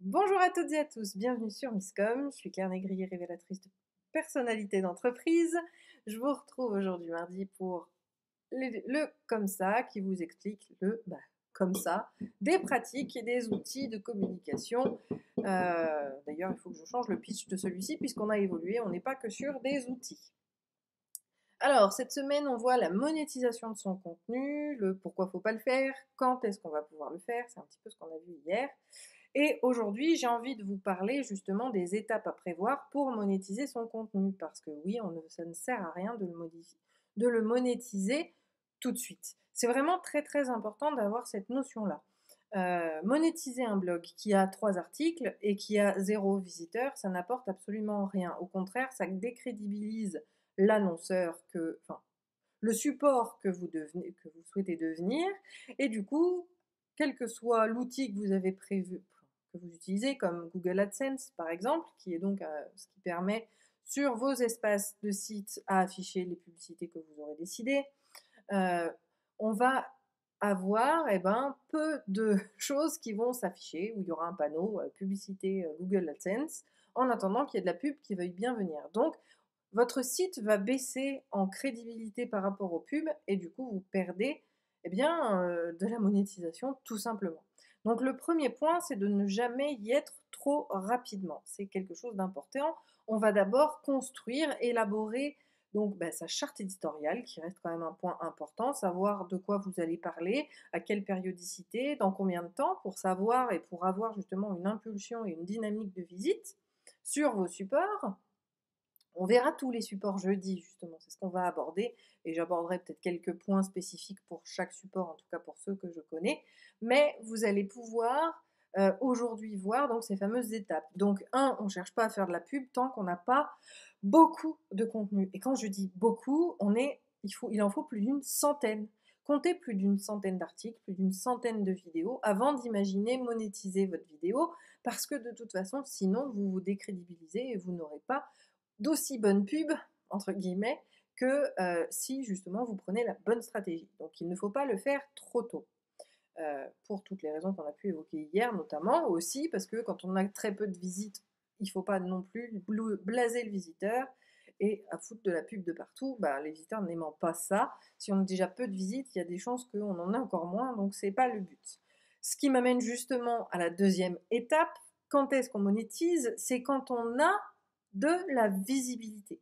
Bonjour à toutes et à tous, bienvenue sur Misscom. Je suis Claire Négrier, révélatrice de personnalité d'entreprise. Je vous retrouve aujourd'hui mardi pour le comme ça qui vous explique le comme ça, des pratiques et des outils de communication. D'ailleurs, il faut que je change le pitch de celui-ci puisqu'on a évolué, on n'est pas que sur des outils. Alors, cette semaine, on voit la monétisation de son contenu, le pourquoi faut pas le faire, quand est-ce qu'on va pouvoir le faire, c'est un petit peu ce qu'on a vu hier. Et aujourd'hui, j'ai envie de vous parler justement des étapes à prévoir pour monétiser son contenu. Parce que oui, ça ne sert à rien de le monétiser tout de suite. C'est vraiment très très important d'avoir cette notion-là. Monétiser un blog qui a 3 articles et qui a 0 visiteur, ça n'apporte absolument rien. Au contraire, ça décrédibilise l'annonceur, enfin, le support que vous souhaitez devenir. Et du coup, quel que soit l'outil que vous avez prévu, que vous utilisez, comme Google AdSense par exemple, qui est donc ce qui permet sur vos espaces de site à afficher les publicités que vous aurez décidé, euh, on va avoir peu de choses qui vont s'afficher, où il y aura un panneau publicité Google AdSense, en attendant qu'il y ait de la pub qui veuille bien venir. Donc, votre site va baisser en crédibilité par rapport aux pubs et du coup, vous perdez de la monétisation tout simplement. Donc le premier point, c'est de ne jamais y être trop rapidement. C'est quelque chose d'important. On va d'abord construire, élaborer sa charte éditoriale, qui reste quand même un point important, savoir de quoi vous allez parler, à quelle périodicité, dans combien de temps, pour savoir et pour avoir justement une impulsion et une dynamique de visite sur vos supports. On verra tous les supports jeudi, justement, c'est ce qu'on va aborder, et j'aborderai peut-être quelques points spécifiques pour chaque support, en tout cas pour ceux que je connais, mais vous allez pouvoir aujourd'hui voir donc ces fameuses étapes. Donc on ne cherche pas à faire de la pub tant qu'on n'a pas beaucoup de contenu. Et quand je dis beaucoup, il en faut plus d'une centaine. Comptez plus d'une centaine d'articles, plus d'une centaine de vidéos avant d'imaginer monétiser votre vidéo, parce que de toute façon, sinon, vous vous décrédibilisez et vous n'aurez pas d'aussi bonne pub, entre guillemets, que si justement vous prenez la bonne stratégie. Donc il ne faut pas le faire trop tôt. Pour toutes les raisons qu'on a pu évoquer hier, notamment aussi parce que quand on a très peu de visites, il ne faut pas non plus blaser le visiteur et à foutre de la pub de partout. Les visiteurs n'aimant pas ça, si on a déjà peu de visites, il y a des chances qu'on en ait encore moins, donc c'est pas le but. Ce qui m'amène justement à la deuxième étape. Quand est-ce qu'on monétise? C'est quand on a de la visibilité.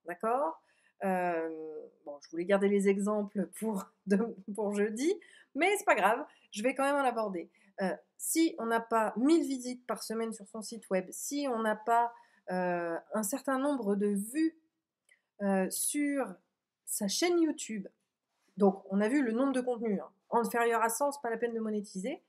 D'accord? Je voulais garder les exemples pour jeudi, mais c'est pas grave, je vais quand même en aborder. Si on n'a pas 1000 visites par semaine sur son site web, si on n'a pas un certain nombre de vues sur sa chaîne YouTube, donc on a vu le nombre de contenus, hein, inférieur à 100, c'est pas la peine de monétiser.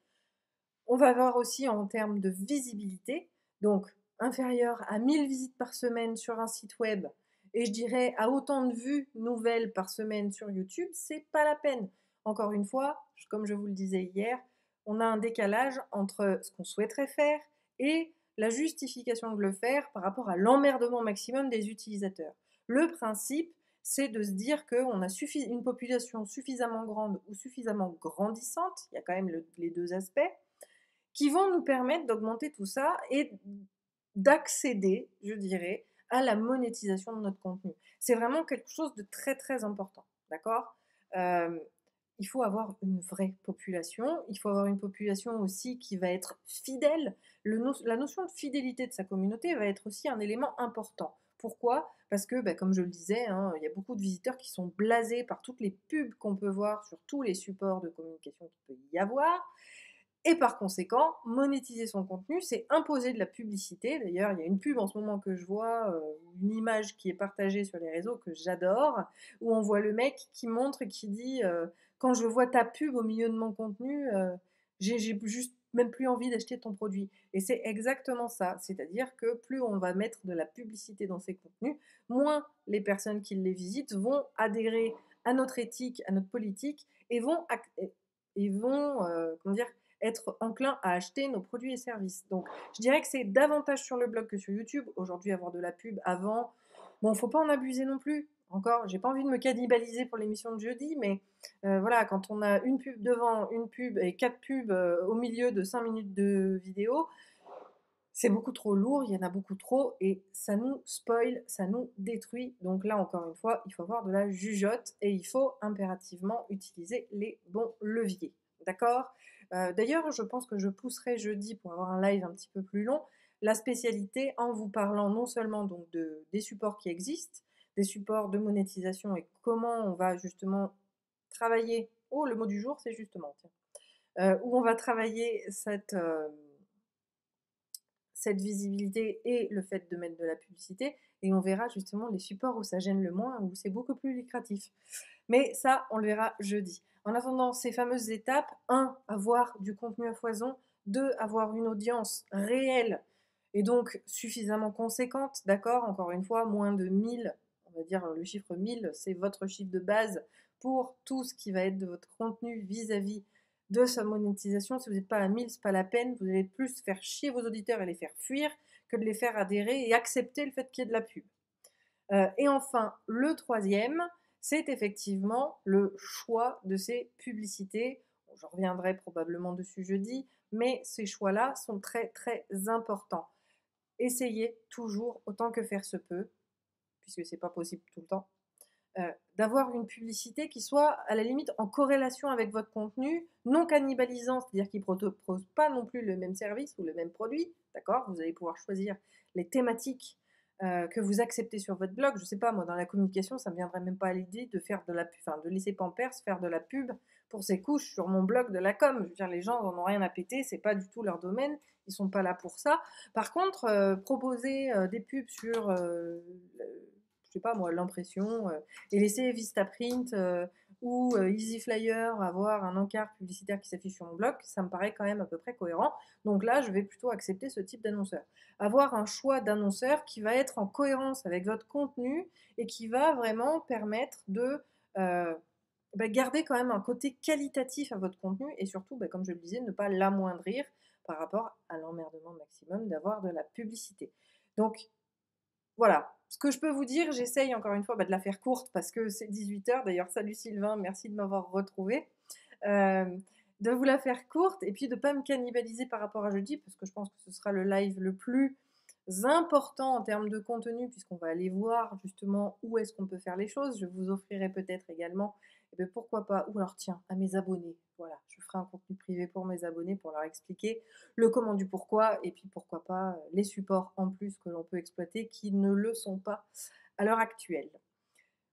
On va voir aussi en termes de visibilité, donc inférieur à 1000 visites par semaine sur un site web, et je dirais à autant de vues nouvelles par semaine sur YouTube, c'est pas la peine. Encore une fois, comme je vous le disais hier, on a un décalage entre ce qu'on souhaiterait faire et la justification de le faire par rapport à l'emmerdement maximum des utilisateurs. Le principe, c'est de se dire qu'on a une population suffisamment grande ou suffisamment grandissante, il y a quand même les deux aspects, qui vont nous permettre d'augmenter tout ça et d'accéder, je dirais, à la monétisation de notre contenu. C'est vraiment quelque chose de très très important, d'accord? Il faut avoir une vraie population, il faut avoir une population aussi qui va être fidèle. La notion de fidélité de sa communauté va être aussi un élément important. Pourquoi? Parce que, comme je le disais, hein, il y a beaucoup de visiteurs qui sont blasés par toutes les pubs qu'on peut voir sur tous les supports de communication qu'il peut y avoir. Et par conséquent, monétiser son contenu, c'est imposer de la publicité. D'ailleurs, il y a une pub en ce moment que je vois, une image qui est partagée sur les réseaux que j'adore, où on voit le mec qui montre et qui dit quand je vois ta pub au milieu de mon contenu, j'ai juste même plus envie d'acheter ton produit. Et c'est exactement ça. C'est-à-dire que plus on va mettre de la publicité dans ces contenus, moins les personnes qui les visitent vont adhérer à notre éthique, à notre politique, et vont comment dire, être enclin à acheter nos produits et services. Donc, je dirais que c'est davantage sur le blog que sur YouTube. Aujourd'hui, avoir de la pub avant, bon, faut pas en abuser non plus. Encore, j'ai pas envie de me cannibaliser pour l'émission de jeudi, mais voilà, quand on a une pub devant, une pub et 4 pubs au milieu de 5 minutes de vidéo, c'est beaucoup trop lourd, il y en a beaucoup trop et ça nous spoil, ça nous détruit. Donc là, encore une fois, il faut avoir de la jugeote et il faut impérativement utiliser les bons leviers. D'accord? D'ailleurs, je pense que je pousserai jeudi pour avoir un live un petit peu plus long, la spécialité en vous parlant non seulement donc des supports qui existent, des supports de monétisation et comment on va justement travailler. Oh, le mot du jour, c'est justement, tiens. Où on va travailler cette visibilité et le fait de mettre de la publicité, et on verra justement les supports où ça gêne le moins, où c'est beaucoup plus lucratif. Mais ça, on le verra jeudi. En attendant ces fameuses étapes, 1, avoir du contenu à foison, 2, avoir une audience réelle et donc suffisamment conséquente, d'accord? Encore une fois, moins de 1000, on va dire le chiffre 1000, c'est votre chiffre de base pour tout ce qui va être de votre contenu vis-à-vis de sa monétisation. Si vous n'êtes pas à 1000, c'est pas la peine. Vous allez plus faire chier vos auditeurs et les faire fuir que de les faire adhérer et accepter le fait qu'il y ait de la pub. Et enfin, le troisième, c'est effectivement le choix de ces publicités. Bon, je reviendrai probablement dessus jeudi, mais ces choix-là sont très très importants. Essayez toujours, autant que faire se peut, puisque c'est pas possible tout le temps, d'avoir une publicité qui soit à la limite en corrélation avec votre contenu, non cannibalisant, c'est-à-dire qui ne propose pas non plus le même service ou le même produit, d'accord? Vous allez pouvoir choisir les thématiques que vous acceptez sur votre blog. Je ne sais pas, moi, dans la communication, ça ne me viendrait même pas à l'idée de faire de la pub, enfin, de laisser Pampers faire de la pub pour ses couches sur mon blog de la com. Je veux dire, les gens n'en ont rien à péter, c'est pas du tout leur domaine, ils sont pas là pour ça. Par contre, proposer des pubs sur, je sais pas moi, l'impression, et laisser Vistaprint ou Easy Flyer avoir un encart publicitaire qui s'affiche sur mon blog, ça me paraît quand même à peu près cohérent. Donc là, je vais plutôt accepter ce type d'annonceur. Avoir un choix d'annonceur qui va être en cohérence avec votre contenu et qui va vraiment permettre de garder quand même un côté qualitatif à votre contenu et surtout, comme je le disais, ne pas l'amoindrir par rapport à l'emmerdement maximum d'avoir de la publicité. Donc voilà, ce que je peux vous dire, j'essaye encore une fois de la faire courte parce que c'est 18h. D'ailleurs, salut Sylvain, merci de m'avoir retrouvé. Euh, de vous la faire courte et puis de ne pas me cannibaliser par rapport à jeudi parce que je pense que ce sera le live le plus important en termes de contenu puisqu'on va aller voir justement où est-ce qu'on peut faire les choses. Je vous offrirai peut-être également, pourquoi pas, ou alors tiens, à mes abonnés. Voilà, je ferai un contenu privé pour mes abonnés pour leur expliquer le comment du pourquoi et puis pourquoi pas les supports en plus que l'on peut exploiter qui ne le sont pas à l'heure actuelle.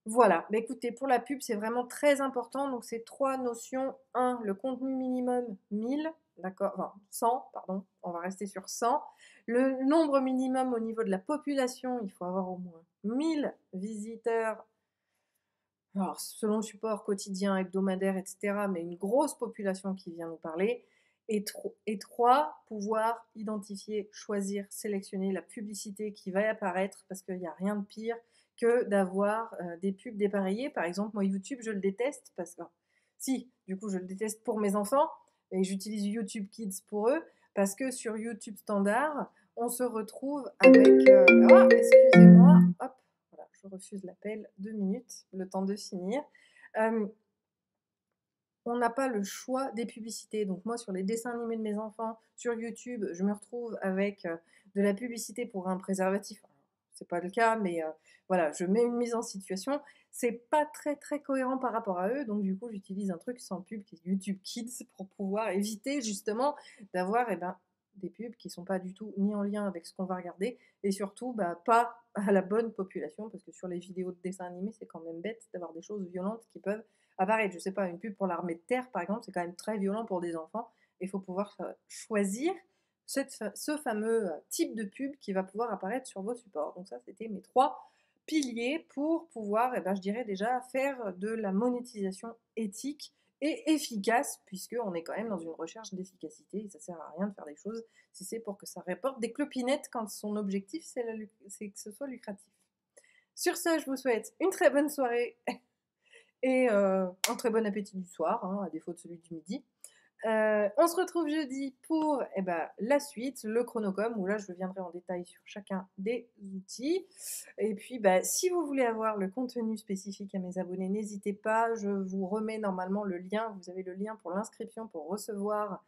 Voilà, écoutez, pour la pub, c'est vraiment très important. Donc, c'est 3 notions. 1, le contenu minimum 1000, d'accord, enfin 100, pardon, on va rester sur 100. Le nombre minimum au niveau de la population, il faut avoir au moins 1000 visiteurs. Alors, selon le support quotidien, hebdomadaire, etc., mais une grosse population qui vient nous parler. Et 3, pouvoir identifier, choisir, sélectionner la publicité qui va apparaître, parce qu'il n'y a rien de pire que d'avoir des pubs dépareillées. Par exemple, moi, YouTube, je le déteste, parce que, si, du coup, je le déteste pour mes enfants, et j'utilise YouTube Kids pour eux, parce que sur YouTube standard, on se retrouve avec... Ah, excusez-moi, hop, voilà, je refuse l'appel, 2 minutes, le temps de finir. On n'a pas le choix des publicités. Donc moi, sur les dessins animés de mes enfants, sur YouTube, je me retrouve avec de la publicité pour un préservatif. C'est pas le cas, mais voilà, je mets une mise en situation. C'est pas très très cohérent par rapport à eux, donc du coup, j'utilise un truc sans pub qui est YouTube Kids pour pouvoir éviter justement d'avoir des pubs qui sont pas du tout ni en lien avec ce qu'on va regarder et surtout pas à la bonne population parce que sur les vidéos de dessins animés, c'est quand même bête d'avoir des choses violentes qui peuvent apparaître. Je sais pas, une pub pour l'armée de terre, par exemple, c'est quand même très violent pour des enfants. Il faut pouvoir choisir ce fameux type de pub qui va pouvoir apparaître sur vos supports. Donc ça, c'était mes 3 piliers pour pouvoir, je dirais déjà, faire de la monétisation éthique et efficace, puisqu'on est quand même dans une recherche d'efficacité, et ça sert à rien de faire des choses si c'est pour que ça rapporte des clopinettes quand son objectif, c'est que ce soit lucratif. Sur ce, je vous souhaite une très bonne soirée et un très bon appétit du soir, à défaut de celui du midi. On se retrouve jeudi pour la suite, le chronocom, où là je reviendrai en détail sur chacun des outils. Et puis si vous voulez avoir le contenu spécifique à mes abonnés, n'hésitez pas, je vous remets normalement le lien, vous avez le lien pour l'inscription pour recevoir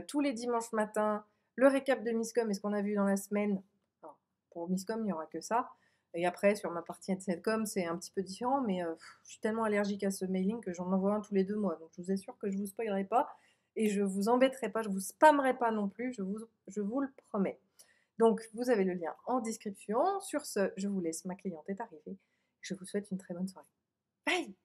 tous les dimanches matins le récap de Miscom et ce qu'on a vu dans la semaine. Alors, pour Miscom, il n'y aura que ça. Et après, sur ma partie Netcom, c'est un petit peu différent, mais je suis tellement allergique à ce mailing que j'en envoie un tous les 2 mois. Donc je vous assure que je ne vous spoilerai pas et je ne vous embêterai pas, je ne vous spammerai pas non plus, je vous le promets. Donc vous avez le lien en description. Sur ce, je vous laisse, ma cliente est arrivée. Je vous souhaite une très bonne soirée. Bye!